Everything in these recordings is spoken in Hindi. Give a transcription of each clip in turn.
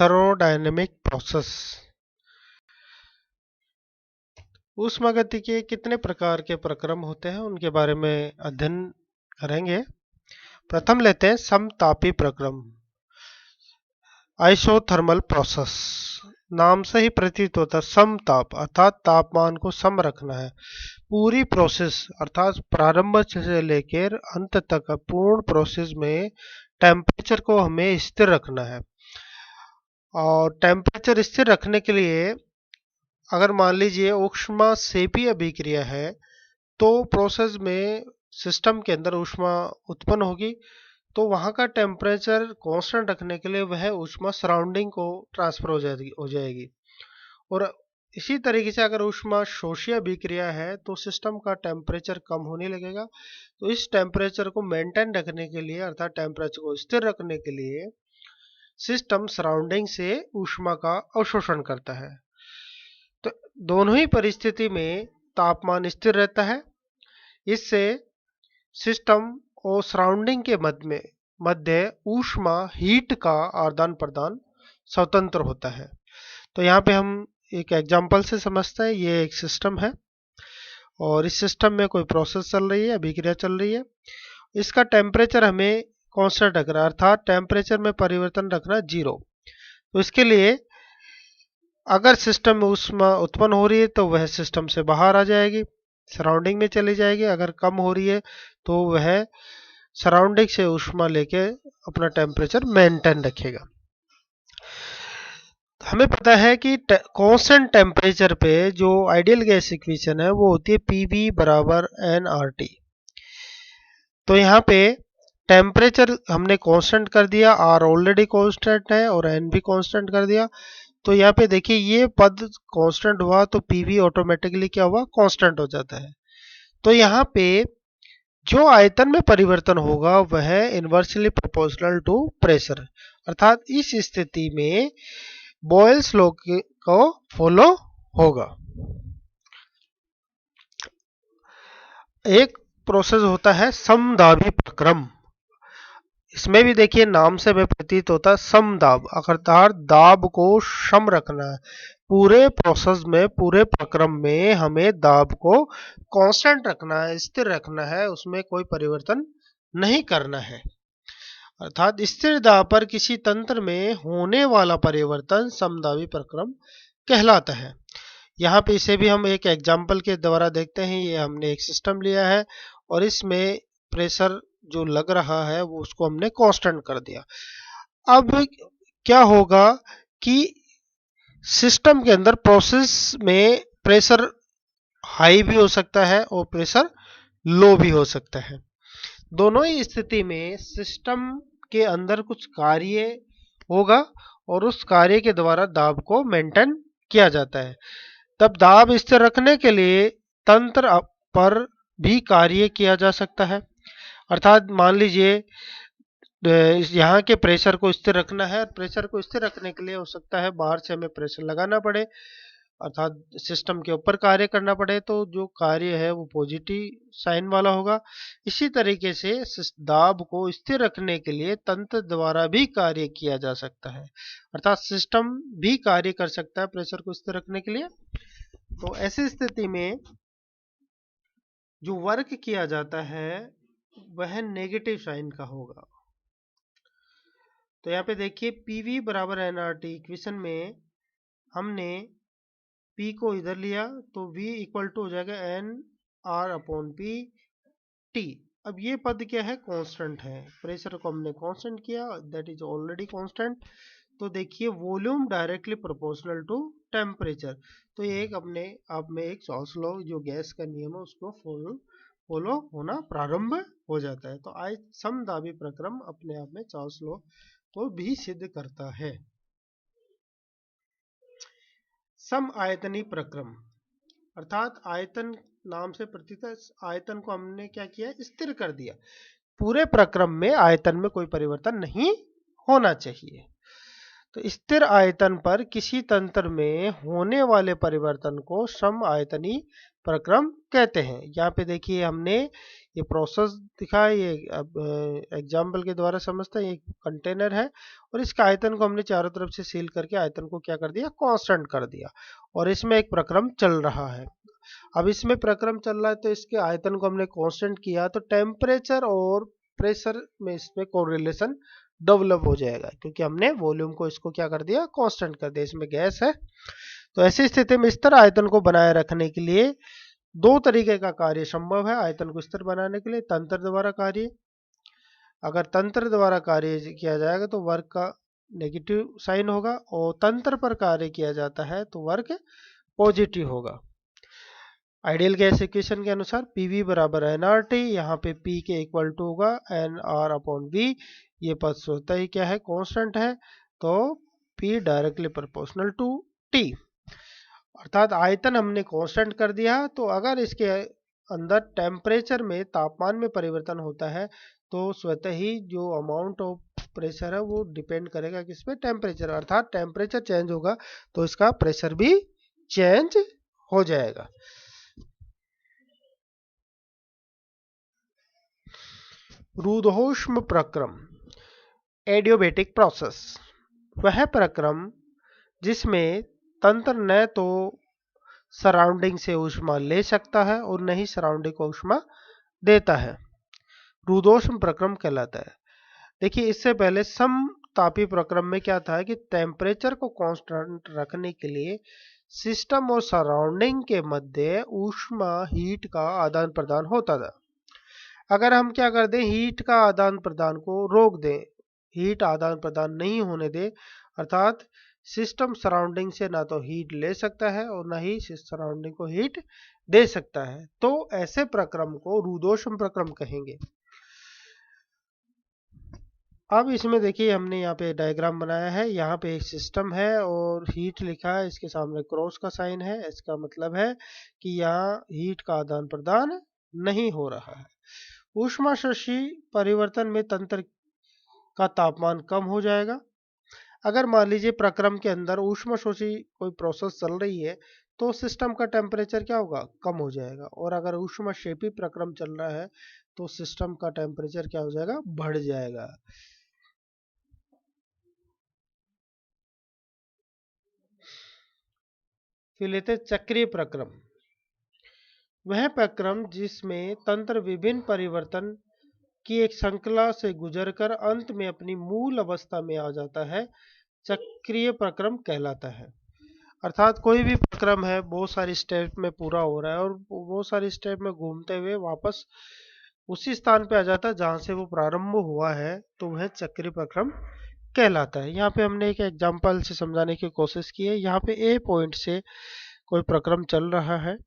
Thermodynamic process. ऊष्मागतिकी के कितने प्रकार के प्रक्रम होते हैं उनके बारे में अध्ययन करेंगे। प्रथम लेते हैं समतापी प्रक्रम, आइसोथर्मल प्रोसेस। नाम से ही प्रतीत होता है समताप अर्थात तापमान को सम रखना है। पूरी प्रोसेस अर्थात प्रारंभ से लेकर अंत तक पूर्ण प्रोसेस में टेम्परेचर को हमें स्थिर रखना है। और टेम्परेचर स्थिर रखने के लिए अगर मान लीजिए ऊष्मा सेपी अभिक्रिया है तो प्रोसेस में सिस्टम के अंदर ऊष्मा उत्पन्न होगी, तो वहाँ का टेम्परेचर कांस्टेंट रखने के लिए वह ऊष्मा सराउंडिंग को ट्रांसफर हो जाएगी। और इसी तरीके से अगर ऊष्मा शोषी अभिक्रिया है तो सिस्टम का टेम्परेचर कम होने लगेगा। तो इस टेम्परेचर को मेंटेन रखने के लिए अर्थात टेम्परेचर को स्थिर रखने के लिए सिस्टम सराउंडिंग से ऊष्मा का अवशोषण करता है। तो दोनों ही परिस्थिति में तापमान स्थिर रहता है। इससे सिस्टम और सराउंडिंग के मध्य ऊष्मा हीट का आदान प्रदान स्वतंत्र होता है। तो यहाँ पे हम एक एग्जांपल से समझते हैं। ये एक सिस्टम है और इस सिस्टम में कोई प्रोसेस चल रही है, अभिक्रिया चल रही है। इसका टेम्परेचर हमें कांस्टेंट रखना है अर्थात टेम्परेचर में परिवर्तन रखना है 0। तो इसके लिए अगर सिस्टम में ऊष्मा उत्पन्न हो रही है तो वह सिस्टम से बाहर आ जाएगी, सराउंडिंग में चली जाएगी। अगर कम हो रही है तो वह सराउंडिंग से ऊष्मा लेके अपना टेम्परेचर मेंटेन रखेगा। हमें पता है कि कांस्टेंट टेम्परेचर पे जो आइडियल गैस इक्वेशन है वो होती है PV बराबर nRT। तो यहाँ पे टेम्परेचर हमने कांस्टेंट कर दिया, R ऑलरेडी कांस्टेंट है और N भी कांस्टेंट कर दिया। तो यहाँ पे देखिए ये पद कांस्टेंट हुआ तो PV ऑटोमेटिकली क्या हुआ, कांस्टेंट हो जाता है। तो यहाँ पे जो आयतन में परिवर्तन होगा वह इनवर्सली प्रोपोर्शनल टू प्रेशर अर्थात इस स्थिति में बॉयल्स लॉ को फॉलो होगा। एक प्रोसेस होता है समदाबी प्रक्रम। इसमें भी देखिए नाम से हमें प्रतीत होता है समदाब अर्थात दाब को सम रखना है। पूरे प्रोसेस में, पूरे प्रक्रम में हमें दाब को कांस्टेंट रखना है, स्थिर रखना है, उसमें कोई परिवर्तन नहीं करना है। अर्थात स्थिर दाब पर किसी तंत्र में होने वाला परिवर्तन समदाबी प्रक्रम कहलाता है। यहाँ पे इसे भी हम एक एग्जाम्पल के द्वारा देखते हैं। ये हमने एक सिस्टम लिया है और इसमें प्रेशर जो लग रहा है वो उसको हमने कांस्टेंट कर दिया। अब क्या होगा कि सिस्टम के अंदर प्रोसेस में प्रेशर हाई भी हो सकता है और प्रेशर लो भी हो सकता है। दोनों ही स्थिति में सिस्टम के अंदर कुछ कार्य होगा और उस कार्य के द्वारा दाब को मेंटेन किया जाता है। तब दाब स्थिर रखने के लिए तंत्र पर भी कार्य किया जा सकता है। अर्थात मान लीजिए यहाँ के प्रेशर को स्थिर रखना है। प्रेशर को स्थिर रखने के लिए हो सकता है बाहर से हमें प्रेशर लगाना पड़े अर्थात सिस्टम के ऊपर कार्य करना पड़े, तो जो कार्य है वो पॉजिटिव साइन वाला होगा। इसी तरीके से दाब को स्थिर रखने के लिए तंत्र द्वारा भी कार्य किया जा सकता है अर्थात सिस्टम भी कार्य कर सकता है प्रेशर को स्थिर रखने के लिए। तो ऐसी स्थिति में जो वर्क किया जाता है वह नेगेटिव साइन का होगा। तो यहाँ पे देखिए PV बराबर nRT इक्वेशन में हमने P को इधर लिया तो V इक्वल टू हो जाएगा NR अपॉन P T। अब ये पद क्या है, कांस्टेंट है। प्रेशर को हमने कांस्टेंट किया, दैट इज ऑलरेडी कांस्टेंट। तो देखिए volume directly proportional to temperature. तो ये एक अपने आप में एक चॉल्स लॉ जो गैस का नियम है उसको फॉलो होना प्रारंभ हो जाता है। तो आज समदाबी प्रक्रम अपने आप में चॉल्स लॉ को भी सिद्ध करता है। सम आयतनी प्रक्रम अर्थात आयतन नाम से प्रतीत है, आयतन को हमने क्या किया, स्थिर कर दिया। पूरे प्रक्रम में आयतन में कोई परिवर्तन नहीं होना चाहिए। तो स्थिर आयतन पर किसी तंत्र में होने वाले परिवर्तन को सम आयतनी प्रक्रम कहते हैं। यहाँ पे देखिए हमने ये प्रोसेस दिखा है, ये अब एग्जाम्पल के द्वारा समझते हैं। ये कंटेनर है और इसके आयतन को हमने चारों तरफ से सील करके आयतन को क्या कर दिया, कांस्टेंट कर दिया, और इसमें एक प्रक्रम चल रहा है। अब इसमें प्रक्रम चल रहा है तो इसके आयतन को हमने कांस्टेंट किया, तो टेम्परेचर और प्रेशर में इसमें कोरिलेशन डेवलप हो जाएगा, क्योंकि हमने वॉल्यूम को इसको क्या कर दिया, कांस्टेंट कर दिया। इसमें गैस है, तो ऐसी स्थिति में स्थिर आयतन को बनाए रखने के लिए दो तरीके का कार्य संभव है। आयतन को स्थिर बनाने के लिए तंत्र द्वारा कार्य, अगर तंत्र द्वारा कार्य किया जाएगा तो वर्क का नेगेटिव साइन होगा, और तंत्र पर कार्य किया जाता है तो वर्क पॉजिटिव होगा। आइडियल गैस इक्वेशन के अनुसार PV बराबर nRT, यहाँ पे P के इक्वल टू होगा nR अपॉन V। ये पद स्वतः ही क्या है, कांस्टेंट है, तो P directly proportional to T, अर्थात आयतन हमने कांस्टेंट कर दिया। तो अगर इसके अंदर टेम्परेचर में, तापमान में परिवर्तन होता है तो स्वतः ही जो अमाउंट ऑफ प्रेशर है वो डिपेंड करेगा किस पे, टेम्परेचर, अर्थात टेम्परेचर चेंज होगा तो इसका प्रेशर भी चेंज हो जाएगा। रूद्धोष्म प्रक्रम, एडियोबेटिक प्रोसेस, वह प्रक्रम जिसमें तंत्र न तो सराउंडिंग से ऊष्मा ले सकता है और न ही सराउंडिंग को ऊष्मा देता है, रूद्धोष्म प्रक्रम कहलाता है। देखिए इससे पहले समतापी प्रक्रम में क्या था कि टेम्परेचर को कांस्टेंट रखने के लिए सिस्टम और सराउंडिंग के मध्य ऊष्मा, हीट का आदान प्रदान होता था। अगर हम क्या कर दें, हीट का आदान प्रदान को रोक दें, हीट आदान प्रदान नहीं होने दें, अर्थात सिस्टम सराउंडिंग से ना तो हीट ले सकता है और ना ही सराउंडिंग को हीट दे सकता है, तो ऐसे प्रक्रम को रूद्धोष्म प्रक्रम कहेंगे। अब इसमें देखिए हमने यहाँ पे डायग्राम बनाया है, यहाँ पे एक सिस्टम है और हीट लिखा है, इसके सामने क्रॉस का साइन है। इसका मतलब है कि यहाँ हीट का आदान प्रदान नहीं हो रहा है। ऊष्माशोषी परिवर्तन में तंत्र का तापमान कम हो जाएगा। अगर मान लीजिए प्रक्रम के अंदर ऊष्माशोषी कोई प्रोसेस चल रही है तो सिस्टम का टेम्परेचर क्या होगा, कम हो जाएगा, और अगर ऊष्माक्षेपी प्रक्रम चल रहा है तो सिस्टम का टेम्परेचर क्या हो जाएगा, बढ़ जाएगा। फिर लेते चक्रीय प्रक्रम, वह प्रक्रम जिसमें तंत्र विभिन्न परिवर्तन की एक श्रृंखला से गुजरकर अंत में अपनी मूल अवस्था में आ जाता है, चक्रीय प्रक्रम कहलाता है। अर्थात कोई भी प्रक्रम है, बहुत सारी स्टेप में पूरा हो रहा है और बहुत सारी स्टेप में घूमते हुए वापस उसी स्थान पे आ जाता है जहां से वो प्रारंभ हुआ है, तो वह चक्रीय प्रक्रम कहलाता है। यहाँ पे हमने एक एग्जांपल से समझाने की कोशिश की है। यहाँ पे ए पॉइंट से कोई प्रक्रम चल रहा है,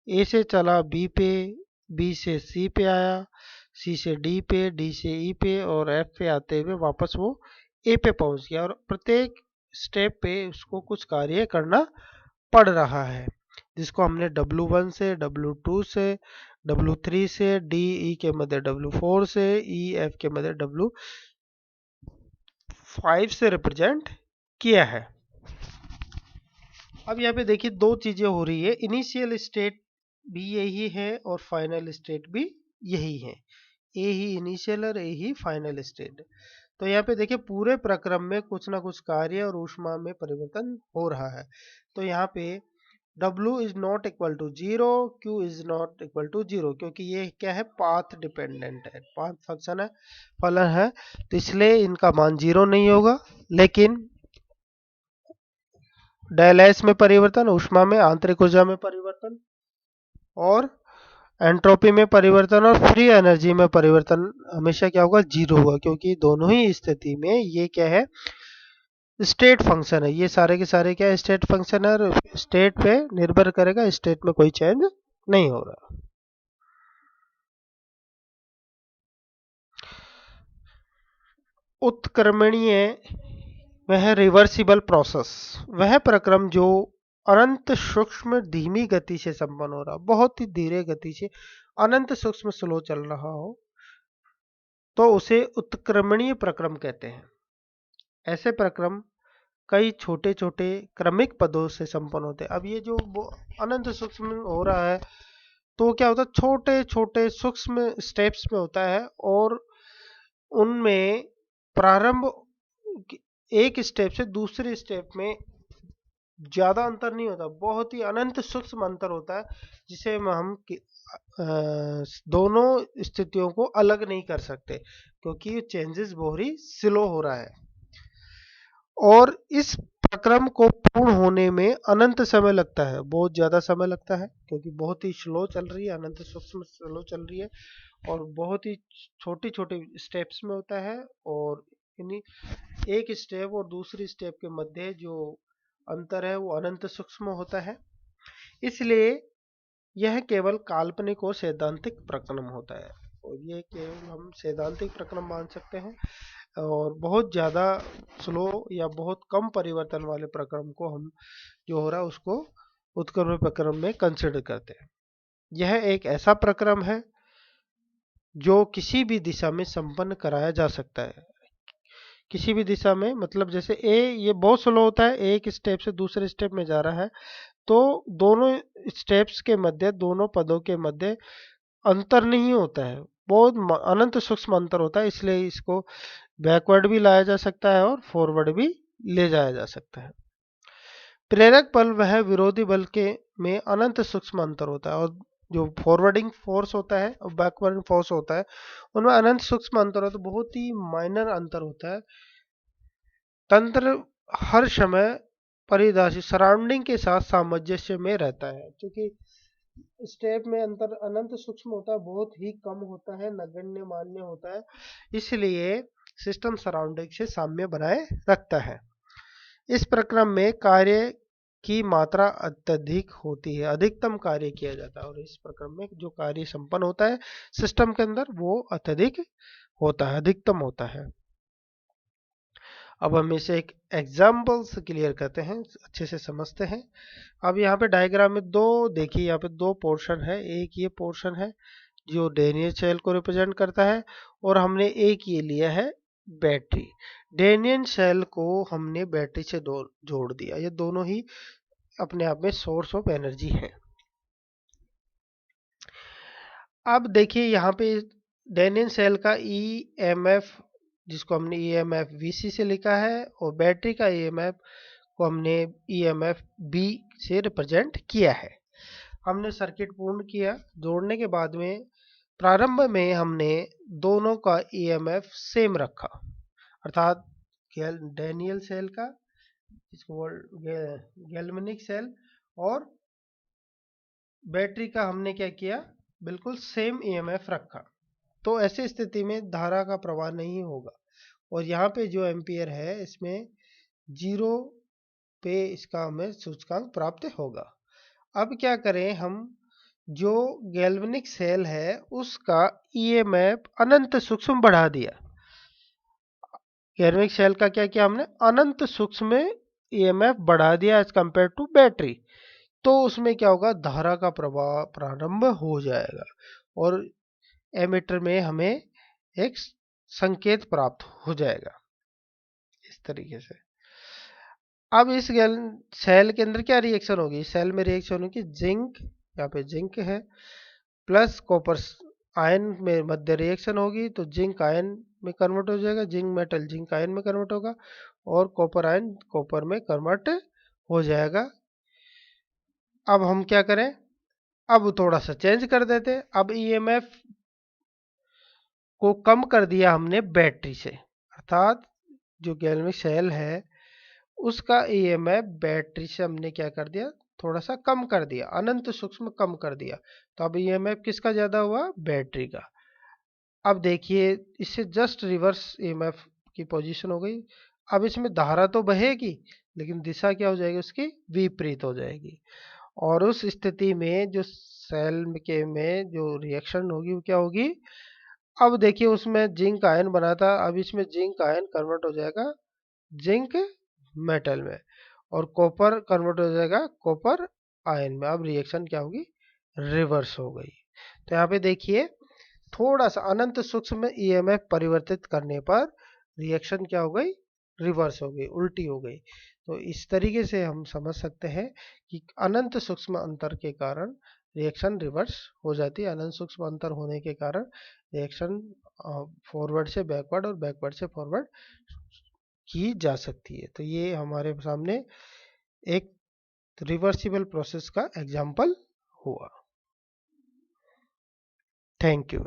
ए से चला बी पे, बी से सी पे आया, सी से डी पे, डी से ई पे और एफ पे आते हुए वापस वो ए पे पहुंच गया, और प्रत्येक स्टेप पे उसको कुछ कार्य करना पड़ रहा है, जिसको हमने W1 से, W2 से, W3 से, डी ई के मध्य W4 से, ई एफ के मध्य W5 से रिप्रेजेंट किया है। अब यहाँ पे देखिए दो चीजें हो रही है, इनिशियल स्टेट भी यही है और फाइनल स्टेट भी यही है। ए ही इनिशियल और ए ही फाइनल स्टेट। तो यहाँ पे देखिए पूरे प्रक्रम में कुछ ना कुछ कार्य और ऊष्मा में परिवर्तन हो रहा है। तो यहाँ पे W is not equal to 0, Q is not equal to 0, क्योंकि ये क्या है, पाथ डिपेंडेंट है, पाथ फंक्शन है, फलन है, तो इसलिए इनका मान 0 नहीं होगा। लेकिन डेल एस में परिवर्तन, ऊष्मा में, आंतरिक ऊर्जा में परिवर्तन और एंट्रोपी में परिवर्तन और फ्री एनर्जी में परिवर्तन हमेशा क्या होगा, 0 होगा, क्योंकि दोनों ही स्थिति में ये क्या है, स्टेट फंक्शन है। ये सारे के सारे क्या है, स्टेट फंक्शन है, और स्टेट पे निर्भर करेगा, स्टेट में कोई चेंज नहीं हो रहा। उत्क्रमणीय, वह रिवर्सिबल प्रोसेस, वह प्रक्रम जो अनंत सूक्ष्म धीमी गति से संपन्न हो रहा, बहुत ही धीरे गति से अनंत सूक्ष्म स्लो चल रहा हो, तो उसे उत्क्रमणीय प्रक्रम कहते हैं। ऐसे प्रक्रम कई छोटे छोटे क्रमिक पदों से संपन्न होते हैं। अब ये जो अनंत सूक्ष्म हो रहा है तो क्या होता है, छोटे छोटे सूक्ष्म स्टेप्स में होता है और उनमें प्रारंभ एक स्टेप से दूसरे स्टेप में ज्यादा अंतर नहीं होता, बहुत ही अनंत सूक्ष्म अंतर होता है जिसे हम दोनों स्थितियों को अलग नहीं कर सकते क्योंकि ये चेंजेस बहुत ही स्लो हो रहा है। और इस प्रक्रम को पूर्ण होने में अनंत समय लगता है, बहुत ज्यादा समय लगता है क्योंकि बहुत ही स्लो चल रही है, अनंत सूक्ष्म स्लो चल रही है और बहुत ही छोटी छोटी स्टेप्स में होता है। और इन्हीं एक स्टेप और दूसरी स्टेप के मध्य जो अंतर है वो अनंत सूक्ष्म होता है, इसलिए यह केवल काल्पनिक और सैद्धांतिक प्रक्रम होता है। और ये केवल हम सैद्धांतिक प्रक्रम मान सकते हैं और बहुत ज़्यादा स्लो या बहुत कम परिवर्तन वाले प्रक्रम को हम जो हो रहा है उसको उत्क्रमण प्रक्रम में कंसिडर करते हैं। यह एक ऐसा प्रक्रम है जो किसी भी दिशा में संपन्न कराया जा सकता है, किसी भी दिशा में, मतलब जैसे ए ये बहुत स्लो होता है, एक स्टेप से दूसरे स्टेप में जा रहा है तो दोनों स्टेप्स के मध्य, दोनों पदों के मध्य अंतर नहीं होता है, बहुत अनंत सूक्ष्म अंतर होता है, इसलिए इसको बैकवर्ड भी लाया जा सकता है और फॉरवर्ड भी ले जाया जा सकता है। प्रेरक बल वह विरोधी बल के में अनंत सूक्ष्म अंतर होता है और जो फॉरवर्डिंग फोर्स होता है और बैकवर्डिंग फोर्स होता है उनमें अनंत सूक्ष्म अंतर होता है, बहुत ही माइनर अंतर होता है। तंत्र हर समय परिभाषित सराउंडिंग के साथ सामंजस्य में रहता है, क्योंकि स्टेप में अंतर अनंत सूक्ष्म होता है, बहुत ही कम होता है, नगण्य मान्य होता है, इसलिए सिस्टम सराउंडिंग से साम्य बनाए रखता है। इस प्रक्रम में कार्य की मात्रा अत्यधिक होती है, अधिकतम कार्य किया जाता है और इस प्रक्रम में जो कार्य संपन्न होता है सिस्टम के अंदर वो अत्यधिक होता है, अधिकतम होता है। अब हम इसे एक एग्जाम्पल से क्लियर करते हैं, अच्छे से समझते हैं। अब यहाँ पे डायग्राम में दो देखिए, यहाँ पे दो पोर्शन है, एक ये पोर्शन है जो डेनियल शेल को रिप्रेजेंट करता है और हमने एक ये लिया है बैटरी। डेनियल शेल को हमने बैटरी से जोड़ दिया, ये दोनों ही अपने आप में सोर्स ऑफ एनर्जी है। अब देखिए यहाँ पे डेनियल शेल का ईएमएफ जिसको हमने ईएमएफ वीसी से लिखा है और बैटरी का ईएमएफ को हमने ईएमएफ बी से रिप्रेजेंट किया है। हमने सर्किट पूर्ण किया, जोड़ने के बाद में प्रारंभ में हमने दोनों का ईएमएफ सेम रखा, अर्थात डेनियल सेल का इसको गैल्वेनिक सेल और बैटरी का हमने क्या किया, बिल्कुल सेम ईएमएफ रखा। तो ऐसी स्थिति में धारा का प्रवाह नहीं होगा और यहाँ पे जो एम्पियर है इसमें 0 पे इसका हमें सूचकांक प्राप्त होगा। अब क्या करें हम, जो गैल्वेनिक सेल है उसका ईएमएफ अनंत सूक्ष्म बढ़ा दिया। गैल्वेनिक सेल का क्या किया हमने, अनंत सूक्ष्म में ईएमएफ बढ़ा दिया एज कंपेयर टू बैटरी, तो उसमें क्या होगा, धारा का प्रवाह प्रारंभ हो जाएगा और एमीटर में हमें एक संकेत प्राप्त हो जाएगा इस तरीके से। अब इस सेल के अंदर क्या रिएक्शन होगी, सेल में रिएक्शन होगी जिंक, यहाँ पे जिंक है प्लस कॉपर आयन में मध्य रिएक्शन होगी तो जिंक आयन में कन्वर्ट हो जाएगा, जिंक मेटल जिंक आयन में कन्वर्ट होगा और कॉपर आयन कॉपर में कन्वर्ट हो जाएगा। अब हम क्या करें, अब थोड़ा सा चेंज कर देते, अब ईएमएफ को कम कर दिया हमने बैटरी से, अर्थात जो गैल्वेनिक सेल है उसका ईएमएफ बैटरी से हमने क्या कर दिया, थोड़ा सा कम कर दिया, अनंत सूक्ष्म कम कर दिया, तो अब ईएमएफ किसका ज्यादा हुआ, बैटरी का। अब देखिए इससे जस्ट रिवर्स ईएमएफ की पोजीशन हो गई। अब इसमें धारा तो बहेगी लेकिन दिशा क्या हो जाएगी, उसकी विपरीत हो जाएगी और उस स्थिति में जो सेल के में जो रिएक्शन होगी वो क्या होगी, अब देखिए उसमें जिंक आयन बना था, अब इसमें जिंक आयन कन्वर्ट हो जाएगा जिंक मेटल में और कॉपर कन्वर्ट हो जाएगा कॉपर आयन में। अब रिएक्शन क्या होगी, रिवर्स हो गई। तो यहाँ पे देखिए थोड़ा सा अनंत सूक्ष्म में ईएमएफ परिवर्तित करने पर रिएक्शन क्या हो गई, रिवर्स हो गई, उल्टी हो गई। तो इस तरीके से हम समझ सकते हैं कि अनंत सूक्ष्म अंतर के कारण रिएक्शन रिवर्स हो जाती है। अनंत सूक्ष्म अंतर होने के कारण रिएक्शन फॉरवर्ड से बैकवर्ड और बैकवर्ड से फॉरवर्ड की जा सकती है। तो ये हमारे सामने एक रिवर्सिबल प्रोसेस का एग्जाम्पल हुआ। Thank you.